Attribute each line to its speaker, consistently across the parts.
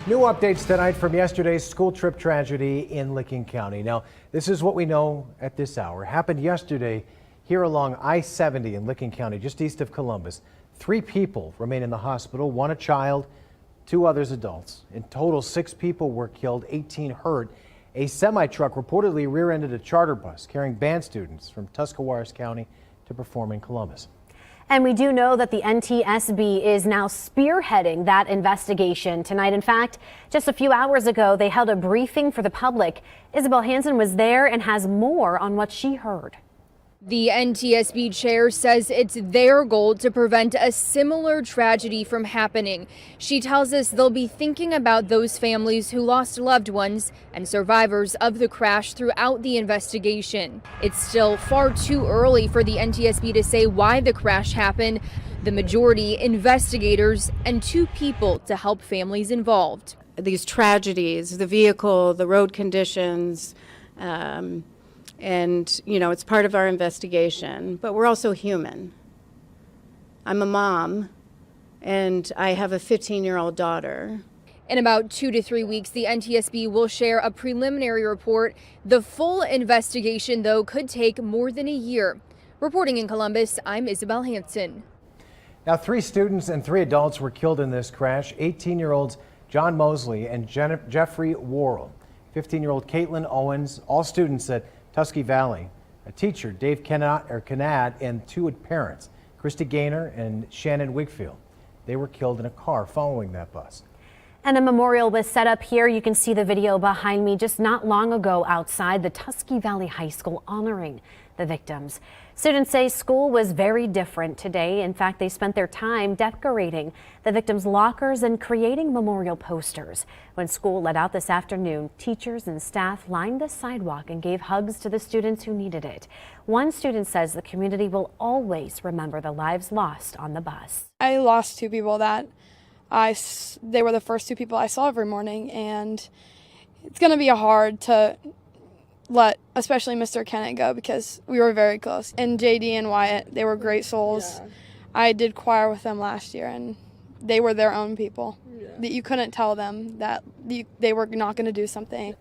Speaker 1: New updates tonight from yesterday's school trip tragedy in Licking County. Now, this is what we know at this hour. Happened yesterday here along I-70 in Licking County, just east of Columbus. 3 people remain in the hospital, 1 a child, 2 others adults. In total, 6 people were killed, 18 hurt. A semi-truck reportedly rear-ended a charter bus carrying band students from Tuscarawas County to perform in Columbus.
Speaker 2: And we do know that the NTSB is now spearheading that investigation tonight. In fact, just a few hours ago, they held a briefing for the public. Isabel Hansen was there and has more on what she heard.
Speaker 3: The NTSB chair says it's their goal to prevent a similar tragedy from happening. She tells us they'll be thinking about those families who lost loved ones and survivors of the crash throughout the investigation. It's still far too early for the NTSB to say why the crash happened. The majority investigators and 2 people to help families involved.
Speaker 4: These tragedies, the vehicle, the road conditions, and, you know, it's part of our investigation, but we're also human. I'm a mom, and I have a 15-year-old daughter.
Speaker 3: In about 2 to 3 weeks, the NTSB will share a preliminary report. The full investigation, though, could take more than a year. Reporting in Columbus, I'm Isabel Hansen.
Speaker 1: Now, 3 students and 3 adults were killed in this crash. 18-year-olds John Mosley and Jeffrey Worrell, 15-year-old Caitlin Owens, all students at Tusky Valley. A teacher, Dave Canad, and 2 parents, Christy Gaynor and Shannon Wigfield. They were killed in a car following that bus.
Speaker 2: And a memorial was set up here. You can see the video behind me just not long ago outside the Tusky Valley High School honoring the victims. Students say school was very different today. In fact, they spent their time decorating the victims' lockers and creating memorial posters. When school let out this afternoon, teachers and staff lined the sidewalk and gave hugs to the students who needed it. One student says the community will always remember the lives lost on the bus.
Speaker 5: I lost 2 people that they were the first 2 people I saw every morning, and it's going to be hard to let especially Mr. Kennett go because we were very close. And JD and Wyatt, they were great souls. Yeah. I did choir with them last year, and they were their own people. Yeah. That you couldn't tell them that they were not going to do something.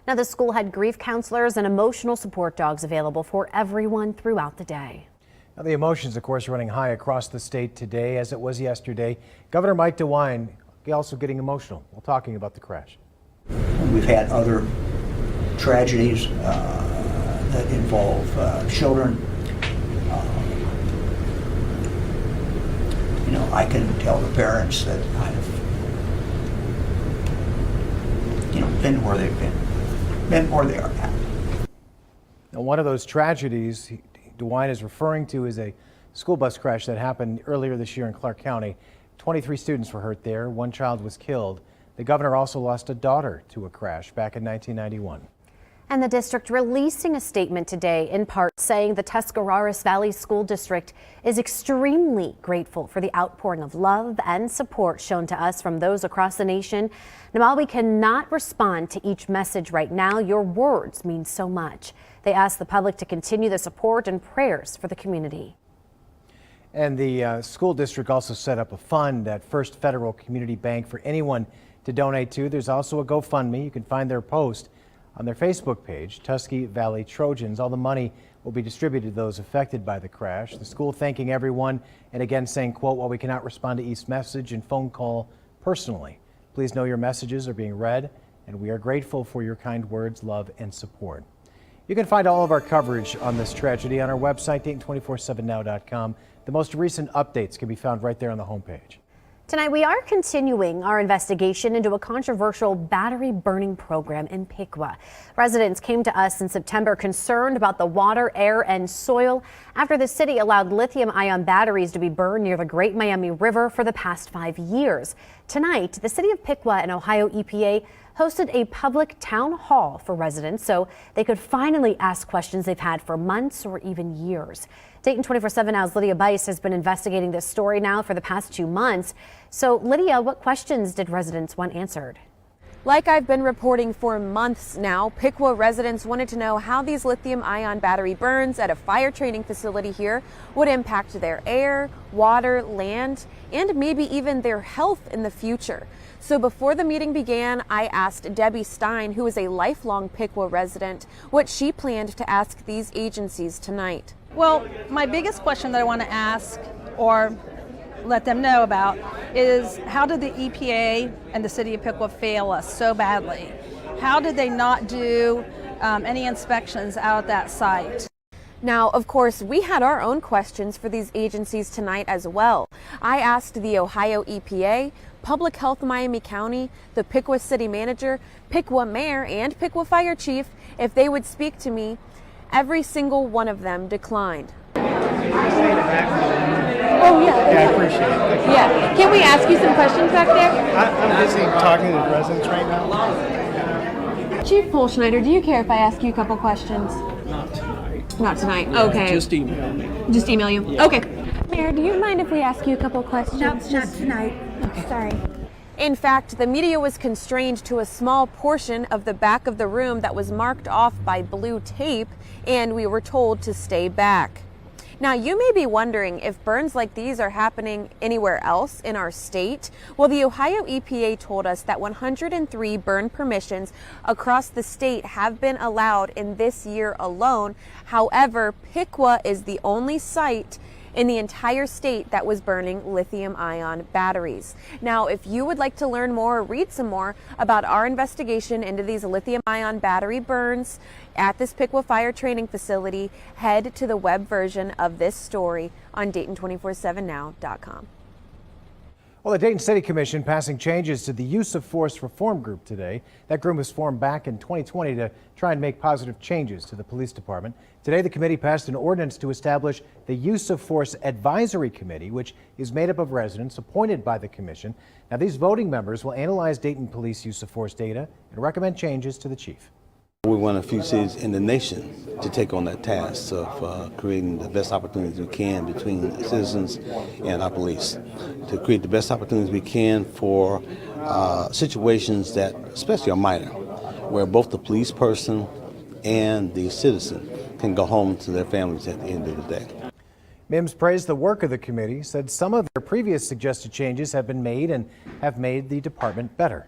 Speaker 2: Now, the school had grief counselors and emotional support dogs available for everyone throughout the day.
Speaker 1: Now, the emotions, of course, running high across the state today, as it was yesterday. Governor Mike DeWine also getting emotional while talking about the crash.
Speaker 6: We've had other tragedies that involve children. You know, I can tell the parents that I've, you know, been where they've been where they are now.
Speaker 1: Now, one of those tragedies DeWine is referring to is a school bus crash that happened earlier this year in Clark County. 23 students were hurt there. 1 child was killed. The governor also lost a daughter to a crash back in 1991.
Speaker 2: And the district releasing a statement today, in part saying the Tuscarawas Valley School District is extremely grateful for the outpouring of love and support shown to us from those across the nation. And while we cannot respond to each message right now, your words mean so much. They ask the public to continue the support and prayers for the community.
Speaker 1: And the school district also set up a fund at First Federal Community Bank for anyone to donate to. There's also a GoFundMe. You can find their post on their Facebook page, Tusky Valley Trojans. All the money will be distributed to those affected by the crash. The school thanking everyone and again saying, quote, while we cannot respond to each message and phone call personally, please know your messages are being read and we are grateful for your kind words, love, and support. You can find all of our coverage on this tragedy on our website, Dayton247now.com. The most recent updates can be found right there on the homepage.
Speaker 2: Tonight, we are continuing our investigation into a controversial battery burning program in Piqua. Residents came to us in September concerned about the water, air, and soil after the city allowed lithium-ion batteries to be burned near the Great Miami River for the past 5 years. Tonight, the city of Piqua and Ohio EPA hosted a public town hall for residents so they could finally ask questions they've had for months or even years. Dayton 24/7 Now's Lydia Bice has been investigating this story now for the past 2 months. So Lydia, what questions did residents want answered?
Speaker 7: Like I've been reporting for months now, Piqua residents wanted to know how these lithium-ion battery burns at a fire training facility here would impact their air, water, land, and maybe even their health in the future. So before the meeting began, I asked Debbie Stein, who is a lifelong Piqua resident, what she planned to ask these agencies tonight.
Speaker 8: Well, my biggest question that I want to ask or let them know about is, how did the EPA and the city of Piqua fail us so badly? How did they not do any inspections out at that site?
Speaker 7: Now, of course, we had our own questions for these agencies tonight as well. I asked the Ohio EPA, Public Health Miami County, the Piqua City Manager, Piqua Mayor, and Piqua Fire Chief if they would speak to me. Every single one of them declined.
Speaker 9: Oh, yeah, I appreciate it.
Speaker 7: Yeah. Can we ask you some questions back there?
Speaker 9: I'm busy talking to the residents right now.
Speaker 7: Chief Polschneider, do you care if I ask you a couple questions?
Speaker 9: Not tonight.
Speaker 7: Not tonight.
Speaker 9: Yeah,
Speaker 7: okay.
Speaker 9: Just email me.
Speaker 7: Just email you?
Speaker 9: Yeah.
Speaker 7: Okay. Mayor, do you mind if we ask you a couple questions?
Speaker 10: Not tonight. Okay. Sorry.
Speaker 7: In fact, the media was constrained to a small portion of the back of the room that was marked off by blue tape, and we were told to stay back. Now, you may be wondering if burns like these are happening anywhere else in our state. Well, the Ohio EPA told us that 103 burn permissions across the state have been allowed in this year alone. However, Piqua is the only site in the entire state that was burning lithium-ion batteries. Now, if you would like to learn more or read some more about our investigation into these lithium-ion battery burns at this Piqua Fire Training Facility, head to the web version of this story on Dayton247now.com.
Speaker 1: Well, the Dayton City Commission passing changes to the Use of Force Reform Group today. That group was formed back in 2020 to try and make positive changes to the police department. Today, the committee passed an ordinance to establish the Use of Force Advisory Committee, which is made up of residents appointed by the commission. Now, these voting members will analyze Dayton police use of force data and recommend changes to the chief.
Speaker 11: We're one of the few cities in the nation to take on that task of creating the best opportunities we can between citizens and our police, to create the best opportunities we can for situations that especially are minor, where both the police person and the citizen can go home to their families at the end of the day.
Speaker 1: Mims praised the work of the committee, said some of their previous suggested changes have been made and have made the department better.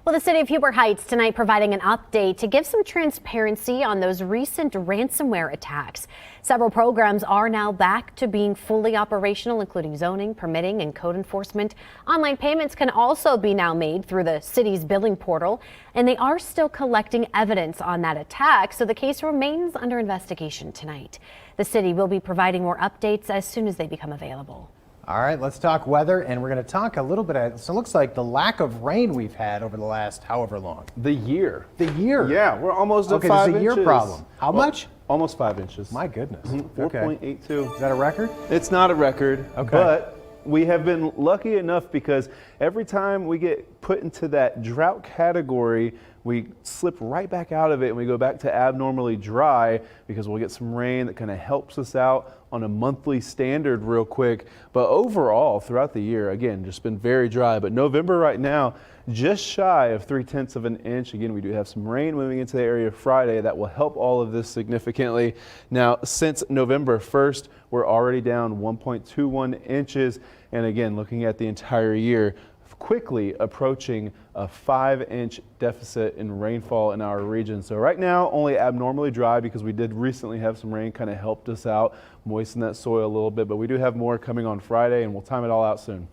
Speaker 2: Well, the city of Huber Heights tonight providing an update to give some transparency on those recent ransomware attacks. Several programs are now back to being fully operational, including zoning, permitting, and code enforcement. Online payments can also be now made through the city's billing portal, and they are still collecting evidence on that attack, so the case remains under investigation tonight. The city will be providing more updates as soon as they become available.
Speaker 1: All right, let's talk weather, and we're going to talk a little bit. So it looks like the lack of rain we've had over the last however long.
Speaker 12: The year.
Speaker 1: The year.
Speaker 12: Yeah, we're almost at 5
Speaker 1: inches. Okay,
Speaker 12: inches.
Speaker 1: it's a year problem. How much?
Speaker 12: Almost 5 inches.
Speaker 1: My goodness.
Speaker 12: 4.82.
Speaker 1: Is that a record?
Speaker 12: It's not a record.
Speaker 1: Okay.
Speaker 12: But we have been lucky enough because every time we get put into that drought category, we slip right back out of it and we go back to abnormally dry because we'll get some rain that kind of helps us out on a monthly standard real quick. But overall, throughout the year, again, just been very dry. But November right now, just shy of 3/10 of an inch. Again, we do have some rain moving into the area Friday that will help all of this significantly. Now, since November 1st, we're already down 1.21 inches. And again, looking at the entire year, quickly approaching a 5-inch deficit in rainfall in our region. So right now, only abnormally dry because we did recently have some rain, kind of helped us out, moisten that soil a little bit, but we do have more coming on Friday and we'll time it all out soon.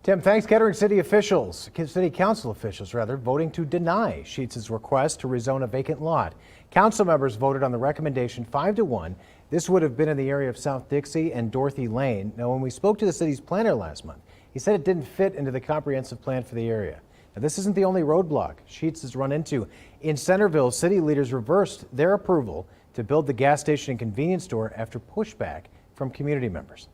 Speaker 1: Tim, thanks. Kettering City Council officials, voting to deny Sheets' request to rezone a vacant lot. Council members voted on the recommendation 5-1. This would have been in the area of South Dixie and Dorothy Lane. Now, when we spoke to the city's planner last month, he said it didn't fit into the comprehensive plan for the area. Now, this isn't the only roadblock Sheets has run into. In Centerville, city leaders reversed their approval to build the gas station and convenience store after pushback from community members.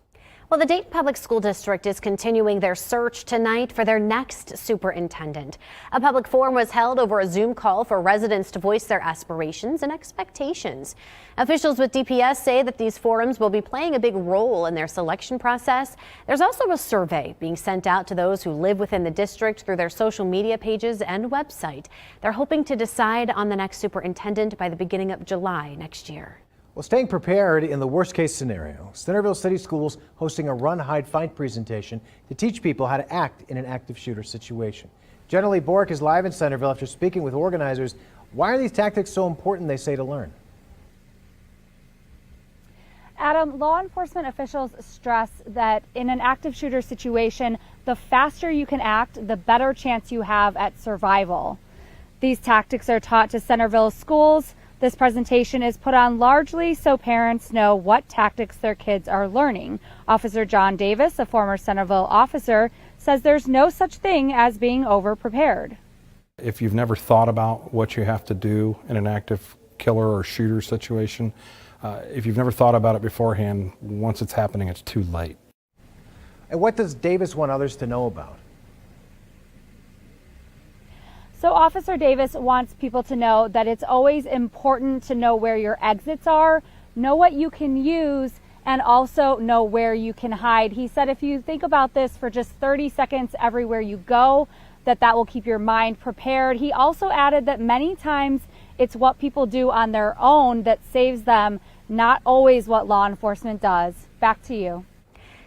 Speaker 2: Well, the Dayton Public School District is continuing their search tonight for their next superintendent. A public forum was held over a Zoom call for residents to voice their aspirations and expectations. Officials with DPS say that these forums will be playing a big role in their selection process. There's also a survey being sent out to those who live within the district through their social media pages and website. They're hoping to decide on the next superintendent by the beginning of July next year.
Speaker 1: Well, staying prepared in the worst case scenario, Centerville City Schools hosting a run, hide, fight presentation to teach people how to act in an active shooter situation. Jenna Lee Bork is live in Centerville after speaking with organizers. Why are these tactics so important, they say, to learn?
Speaker 13: Adam, law enforcement officials stress that in an active shooter situation, the faster you can act, the better chance you have at survival. These tactics are taught to Centerville schools. This presentation is put on largely so parents know what tactics their kids are learning. Officer John Davis, a former Centerville officer, says there's no such thing as being over-prepared.
Speaker 14: If you've never thought about what you have to do in an active killer or shooter situation, if you've never thought about it beforehand, once it's happening, it's too late.
Speaker 1: And what does Davis want others to know about?
Speaker 13: So Officer Davis wants people to know that it's always important to know where your exits are, know what you can use, and also know where you can hide. He said if you think about this for just 30 seconds everywhere you go, that will keep your mind prepared. He also added that many times it's what people do on their own that saves them, not always what law enforcement does. Back to you.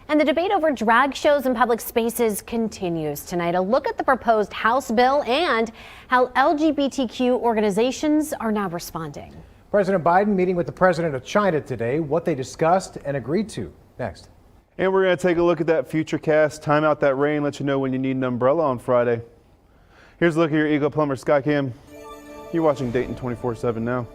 Speaker 2: And the debate over drag shows in public spaces continues tonight. A look at the proposed House bill and how LGBTQ organizations are now responding.
Speaker 1: President Biden meeting with the president of China today, what they discussed and agreed to. Next.
Speaker 12: And we're going to take a look at that future cast, time out that rain, let you know when you need an umbrella on Friday. Here's a look at your Eagle Plumber Skycam. You're watching Dayton 24/7 now.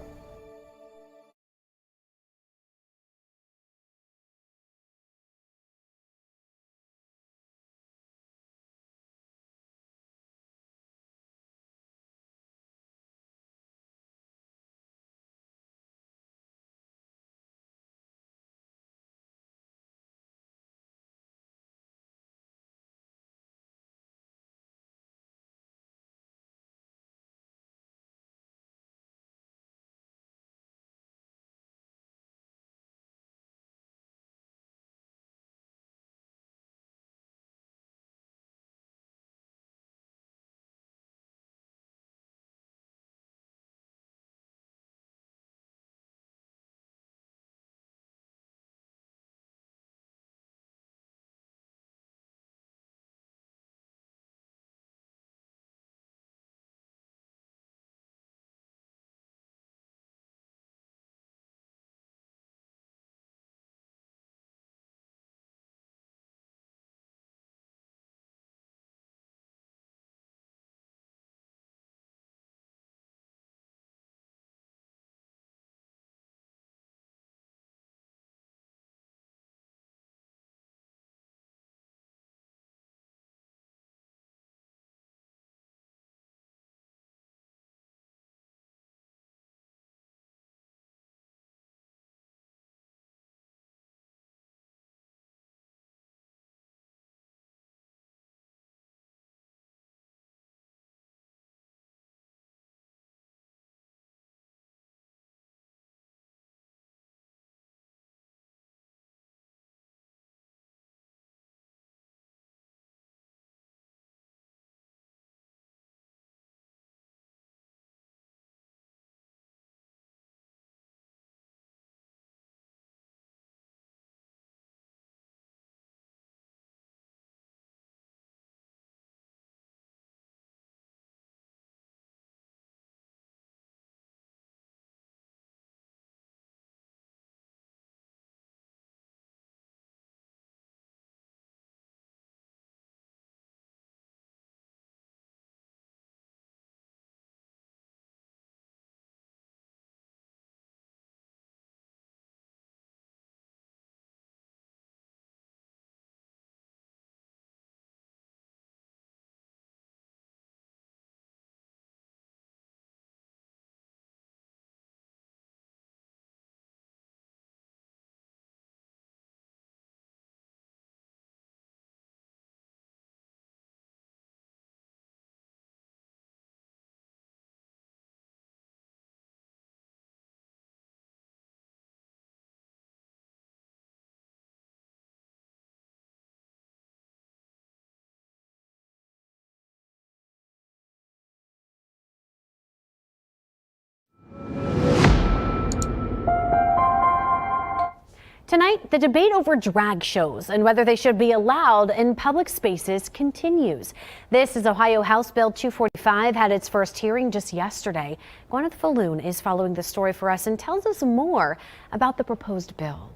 Speaker 2: Tonight, the debate over drag shows and whether they should be allowed in public spaces continues. This is Ohio House Bill 245 had its first hearing just yesterday. Gwyneth Falloon is following the story for us and tells us more about the proposed bill.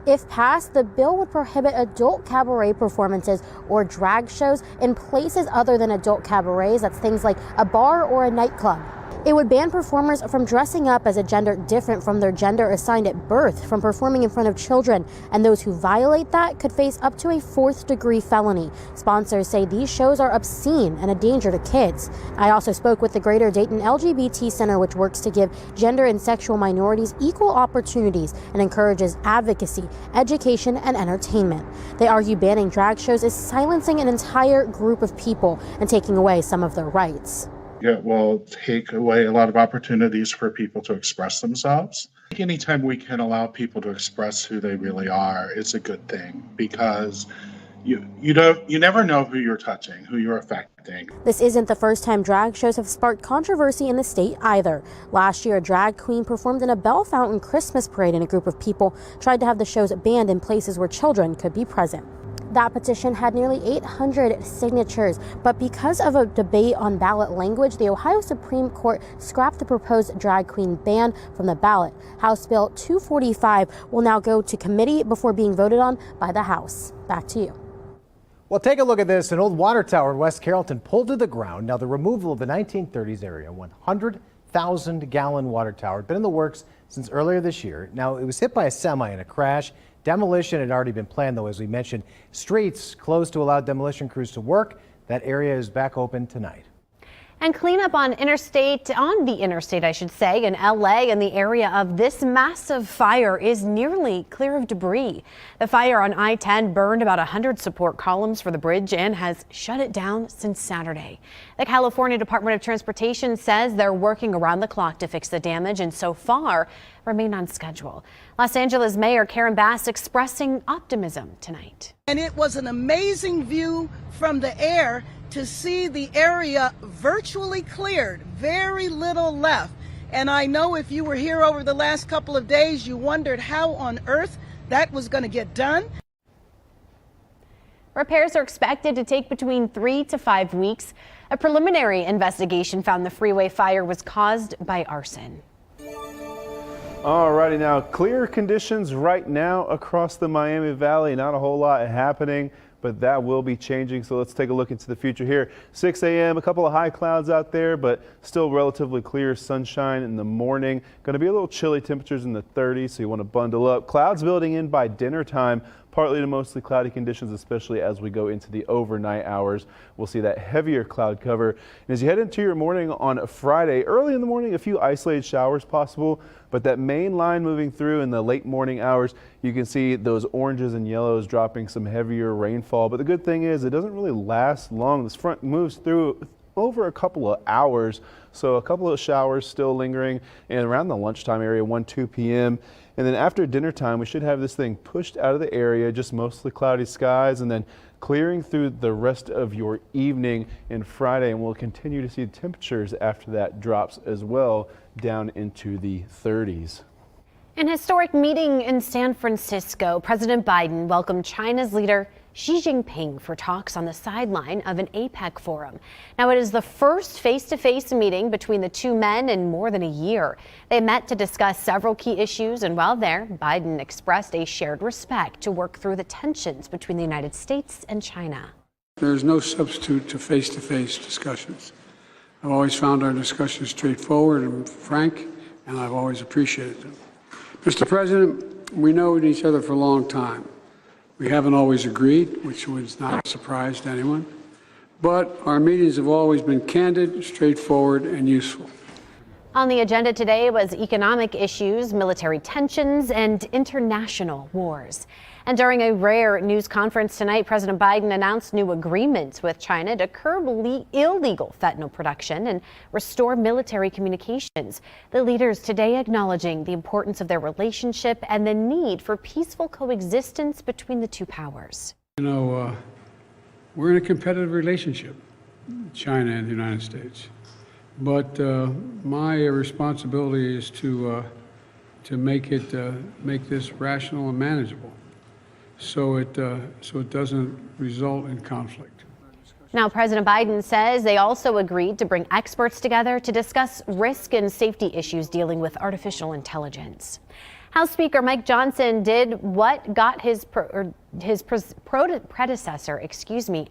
Speaker 15: If passed, the bill would prohibit adult cabaret performances or drag shows in places other than adult cabarets. That's things like a bar or a nightclub. It would ban performers from dressing up as a gender different from their gender assigned at birth from performing in front of children, and those who violate that could face up to a 4th-degree felony. Sponsors say these shows are obscene and a danger to kids. I also spoke with the Greater Dayton LGBT Center, which works to give gender and sexual minorities equal opportunities and encourages advocacy, education, and entertainment. They argue banning drag shows is silencing an entire group of people and taking away some of their rights.
Speaker 16: It will take away a lot of opportunities for people to express themselves. Anytime we can allow people to express who they really are, it's a good thing, because you never know who you're touching, who you're affecting.
Speaker 15: This isn't the first time drag shows have sparked controversy in the state either. Last year, a drag queen performed in a Bell Fountain Christmas parade, and a group of people tried to have the shows banned in places where children could be present. That petition had nearly 800 signatures, but because of a debate on ballot language, the Ohio Supreme Court scrapped the proposed drag queen ban from the ballot. House Bill 245 will now go to committee before being voted on by the House. Back to you.
Speaker 1: Well, take a look at this. An old water tower in West Carrollton pulled to the ground. Now, the removal of the 1930s area 100,000-gallon water tower had been in the works since earlier this year. Now, it was hit by a semi in a crash. Demolition had already been planned, though, as we mentioned. Streets closed to allow demolition crews to work. That area is back open tonight.
Speaker 2: And cleanup on the interstate, I should say, in LA and the area of this massive fire is nearly clear of debris. The fire on I-10 burned about 100 support columns for the bridge and has shut it down since Saturday. The California Department of Transportation says they're working around the clock to fix the damage and so far remain on schedule. Los Angeles Mayor Karen Bass expressing optimism tonight.
Speaker 17: And it was an amazing view from the air to see the area virtually cleared, very little left. And I know if you were here over the last couple of days, you wondered how on earth that was going to get done.
Speaker 2: Repairs are expected to take between 3 to 5 weeks. A preliminary investigation found the freeway fire was caused by arson.
Speaker 12: Alrighty, now clear conditions right now across the Miami Valley. Not a whole lot happening, but that will be changing. So let's take a look into the future here. 6 a.m. a couple of high clouds out there, but still relatively clear sunshine in the morning. Going to be a little chilly, temperatures in the 30s, so you want to bundle up. Clouds building in by dinner time. Partly to mostly cloudy conditions, especially as we go into the overnight hours. We'll see that heavier cloud cover. And as you head into your morning on Friday, early in the morning, a few isolated showers possible, but that main line moving through in the late morning hours, you can see those oranges and yellows dropping some heavier rainfall. But the good thing is it doesn't really last long. This front moves through over a couple of hours. So a couple of showers still lingering and around the lunchtime area, 1-2 p.m. And then after dinner time, we should have this thing pushed out of the area, just mostly cloudy skies, and then clearing through the rest of your evening and Friday. And we'll continue to see temperatures after that drops as well down into the 30s.
Speaker 2: An historic meeting in San Francisco, President Biden welcomed China's leader Xi Jinping for talks on the sideline of an APEC forum. Now, it is the first face-to-face meeting between the two men in more than a year. They met to discuss several key issues, and while there, Biden expressed a shared respect to work through the tensions between the United States and China.
Speaker 18: There is no substitute to face-to-face discussions. I've always found our discussions straightforward and frank, and I've always appreciated them. Mr. President, we know each other for a long time. We haven't always agreed, which was not a surprise to anyone, but our meetings have always been candid, straightforward, and useful.
Speaker 2: On the agenda today was economic issues, military tensions, and international wars. And during a rare news conference tonight, President Biden announced new agreements with China to curb illegal fentanyl production and restore military communications. The leaders today acknowledging the importance of their relationship and the need for peaceful coexistence between the two powers.
Speaker 18: You know, we're in a competitive relationship, China and the United States. But my responsibility is to to make this rational and manageable, so it doesn't result in conflict.
Speaker 2: Now, President Biden says they also agreed to bring experts together to discuss risk and safety issues dealing with artificial intelligence. House Speaker Mike Johnson did what got his predecessor,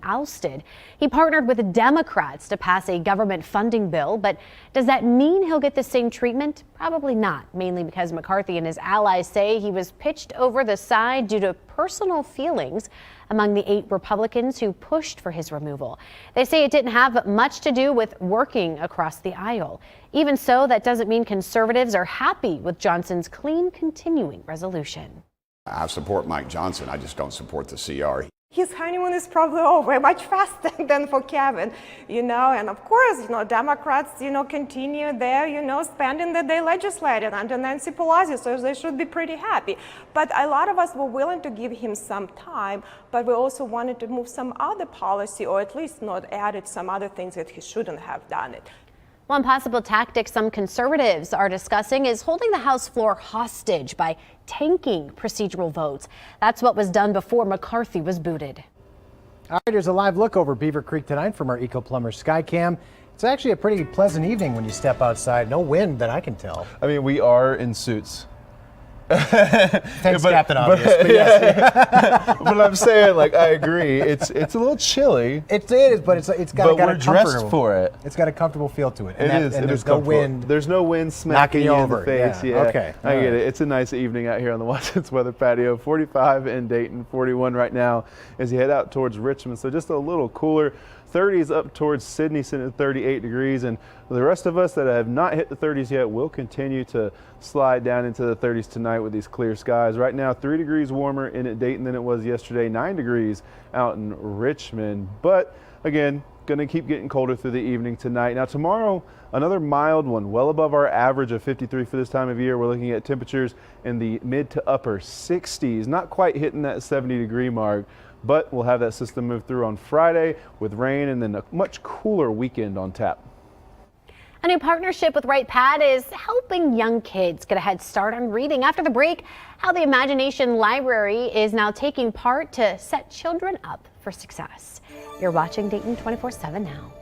Speaker 2: ousted. He partnered with Democrats to pass a government funding bill, but does that mean he'll get the same treatment? Probably not, mainly because McCarthy and his allies say he was pitched over the side due to personal feelings among the 8 Republicans who pushed for his removal. They say it didn't have much to do with working across the aisle. Even so, that doesn't mean conservatives are happy with Johnson's clean continuing resolution.
Speaker 19: I support Mike Johnson. I just don't support the CR.
Speaker 20: His honeymoon is probably over much faster than for Kevin, and of course, Democrats, continue their, spending that they legislated under Nancy Pelosi, so they should be pretty happy. But a lot of us were willing to give him some time, but we also wanted to move some other policy, or at least not added some other things that he shouldn't have done it.
Speaker 2: One possible tactic some conservatives are discussing is holding the House floor hostage by tanking procedural votes. That's what was done before McCarthy was booted.
Speaker 1: All right, here's a live look over Beaver Creek tonight from our Eco Plumber Skycam. It's actually a pretty pleasant evening when you step outside. No wind that I can tell.
Speaker 12: I mean, we are in suits.
Speaker 1: Thanks, Captain Obvious. But
Speaker 12: yes. But I'm saying, I agree. It's a little chilly.
Speaker 1: It is, but it's got
Speaker 12: we're dressed for it.
Speaker 1: It's got a comfortable feel to it.
Speaker 12: And
Speaker 1: there's no wind.
Speaker 12: There's no wind smacking you over in the face.
Speaker 1: Yeah. Okay.
Speaker 12: I get it. It's a nice evening out here on the Watson's Weather Patio. 45 in Dayton, 41 right now as you head out towards Richmond. So just a little cooler. 30s up towards Sydney, sitting at 38 degrees, and the rest of us that have not hit the 30s yet will continue to slide down into the 30s tonight with these clear skies. Right now, 3 degrees warmer in at Dayton than it was yesterday, 9 degrees out in Richmond. But again, going to keep getting colder through the evening tonight. Now tomorrow, another mild one, well above our average of 53 for this time of year. We're looking at temperatures in the mid to upper 60s, not quite hitting that 70-degree mark. But we'll have that system move through on Friday with rain and then a much cooler weekend on tap.
Speaker 2: A new partnership with Right Pad is helping young kids get a head start on reading. After the break, how the Imagination Library is now taking part to set children up for success. You're watching Dayton 24/7 now.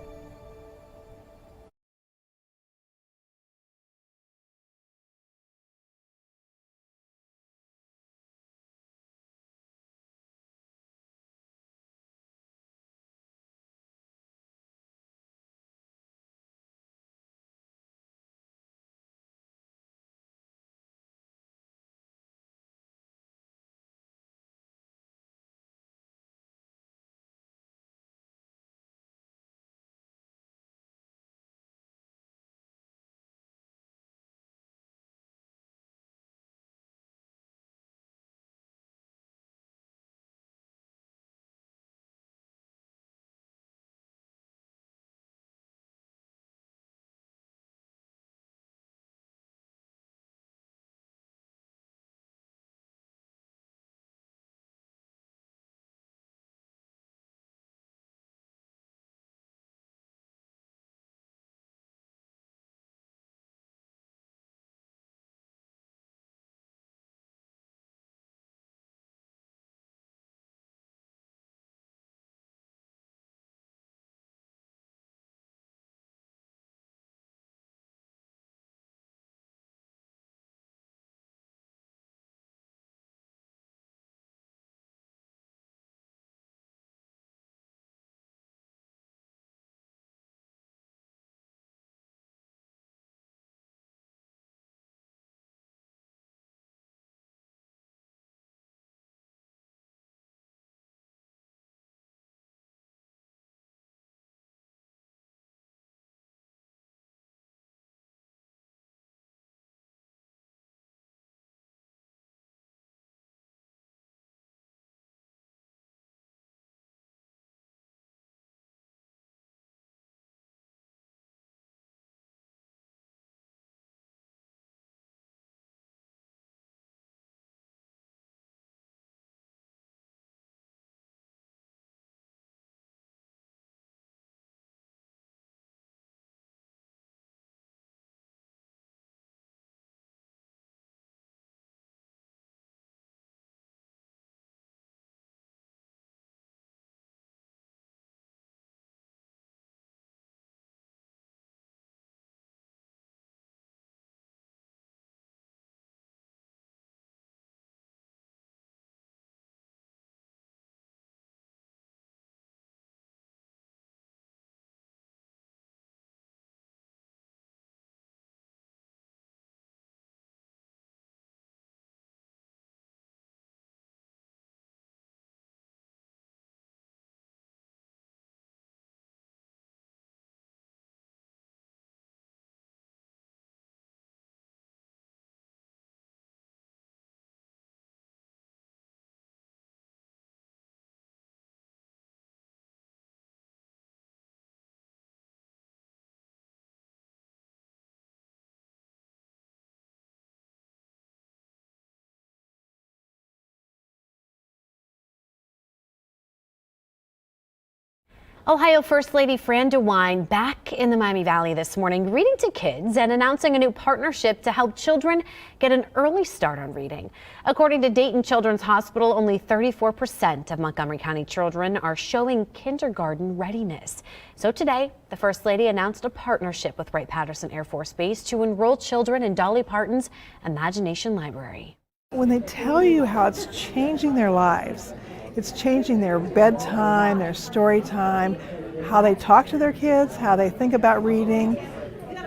Speaker 2: Ohio First Lady Fran DeWine back in the Miami Valley this morning, reading to kids and announcing a new partnership to help children get an early start on reading. According to Dayton Children's Hospital, only 34% of Montgomery County children are showing kindergarten readiness. So today, the First Lady announced a partnership with Wright-Patterson Air Force Base to enroll children in Dolly Parton's Imagination Library.
Speaker 21: When they tell you how it's changing their lives, it's changing their bedtime, their story time, how they talk to their kids, how they think about reading.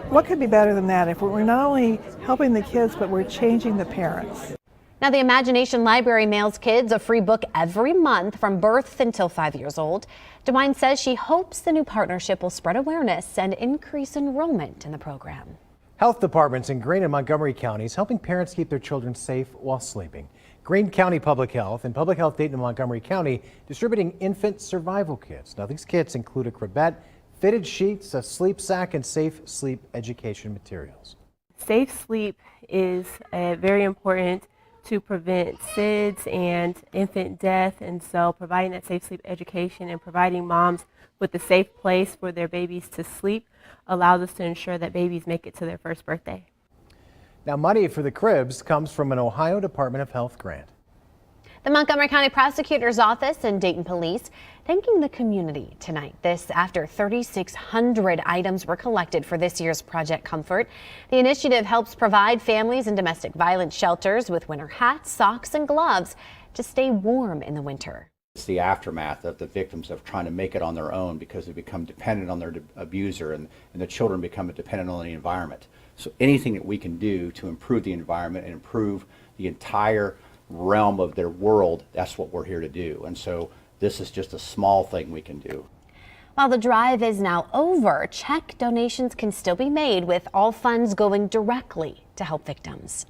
Speaker 21: What could be better than that if we're not only helping the kids, but we're changing the parents?
Speaker 2: Now, the Imagination Library mails kids a free book every month from birth until 5 years old. DeWine says she hopes the new partnership will spread awareness and increase enrollment in the program.
Speaker 1: Health departments in Greene and Montgomery counties helping parents keep their children safe while sleeping. Greene County Public Health and Public Health Dayton and Montgomery County distributing infant survival kits. Now, these kits include a cribette, fitted sheets, a sleep sack, and safe sleep education materials.
Speaker 22: Safe sleep is very important to prevent SIDS and infant death, and so providing that safe sleep education and providing moms with a safe place for their babies to sleep allows us to ensure that babies make it to their first birthday.
Speaker 1: Now, money for the cribs comes from an Ohio Department of Health grant.
Speaker 2: The Montgomery County Prosecutor's Office and Dayton Police thanking the community tonight. This after 3,600 items were collected for this year's Project Comfort. The initiative helps provide families in domestic violence shelters with winter hats, socks, and gloves to stay warm in the winter.
Speaker 23: It's the aftermath of the victims of trying to make it on their own because they become dependent on their abuser, and the children become dependent on the environment. So anything that we can do to improve the environment and improve the entire realm of their world, that's what we're here to do. And so this is just a small thing we can do.
Speaker 2: While the drive is now over, check donations can still be made with all funds going directly to help victims.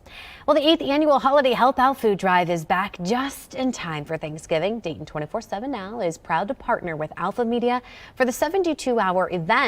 Speaker 2: Well, the 8th annual Holiday Help Out Food Drive is back just in time for Thanksgiving. Dayton 24/7 Now is proud to partner with Alpha Media for the 72-hour event.